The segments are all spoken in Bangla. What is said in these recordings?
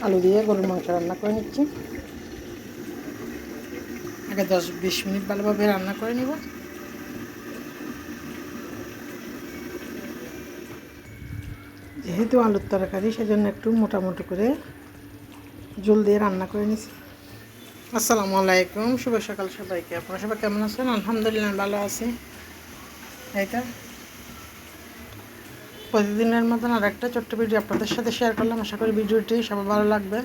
আলু দিয়ে গরুর মাংস রান্না করে নিচ্ছি। আগে 10-20 মিনিট ভালোভাবে রান্না করে নিব। যেহেতু আলুর তরকারি সেজন্য একটু মোটামুটি করে ঝোল দিয়ে রান্না করে নিছি। আসসালামু আলাইকুম, শুভ সকাল সবাইকে। আপনারা সবাই কেমন আছেন? আলহামদুলিল্লাহ ভালো আছি। এই তো প্রতিদিনের মতন আর একটা ছোট্ট ভিডিও আপনাদের সাথে শেয়ার করলাম। আশা করি ভিডিওটি সবার ভালো লাগবে।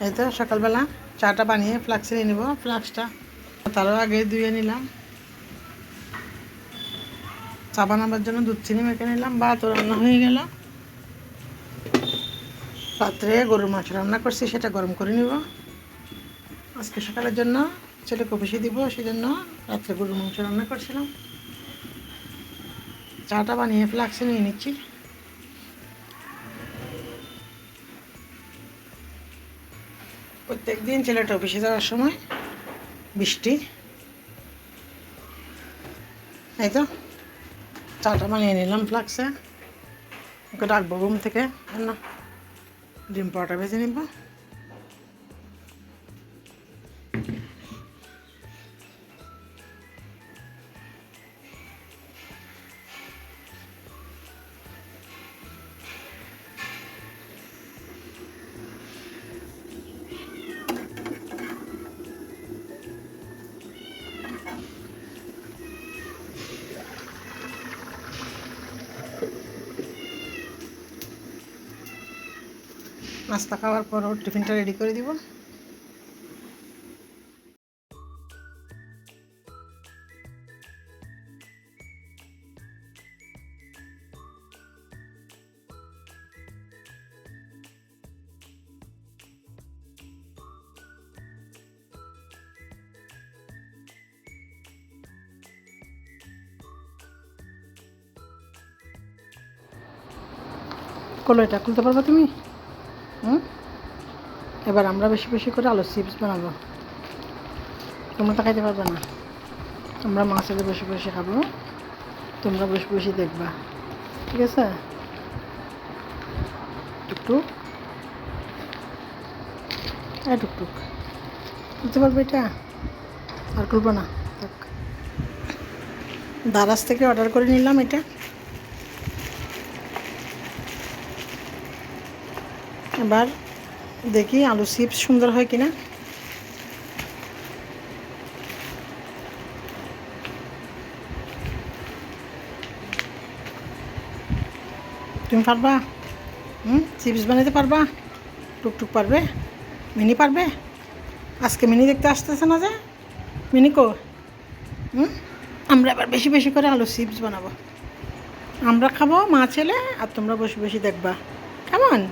এই তো সকালবেলা চাটা বানিয়ে ফ্লাক্সে নিয়ে নিব। ফ্লাক্সটা তারও আগে ধুয়ে নিলাম। চা বানাবার জন্য দুধ চিনি মেখে নিলাম। ভাত রান্না হয়ে গেল। পাত্রে গরুর মাংস রান্না করছি, সেটা গরম করে নিব। আজকে সকালের জন্য ছেলেকে অফিসে দিব, সেজন্য রাত্রে গরুর মাংস রান্না করছিলাম। চাটা বানিয়ে ফ্লাক্সে নিয়ে নিচ্ছি। প্রত্যেক দিন ছেলেটা অফিসে যাওয়ার সময় বৃষ্টি। এই তো চাটা বানিয়ে নিলাম ফ্লাক্সে। ওকে ডাকবো ঘুম থেকে, না ডিম পাউডার ভেজে নিব। নাস্তা খাওয়ার পর ওর টিফিনটা রেডি করে দিব। কলাইটা খুলতে পারবে তুমি? এবার আমরা বেশি বেশি করে আলু চিপস বানাবো। তোমরা তো খাইতে পারবে না। আমরা মাছের বেশি বেশি খাবো, তোমরা বেশি বেশি দেখবা, ঠিক আছে? টুকটুক টুকটুক খুলতে পারবে এটা? আর খুলবো না, থাক। দারাজ থেকে অর্ডার করে নিলাম এটা। এবার দেখি আলু চিপস সুন্দর হয় কিনা। তুমি পারবা? চিপস বানাতে পারবা? টুকটুক পারবে? মিনি পারবে? আজকে মিনি দেখতে আসতেছে না যে, মিনি কো? আমরা এবার বেশি বেশি করে আলু চিপস বানাবো। আমরা খাবো, মা ছেলে, আর তোমরা বসে বসে দেখবা। কেমন?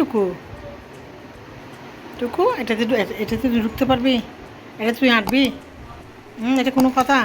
টুকু টুকু এটাতে ঢুকতে পারবি? এটা তুই আঁটবি? এটা কোনো কথা?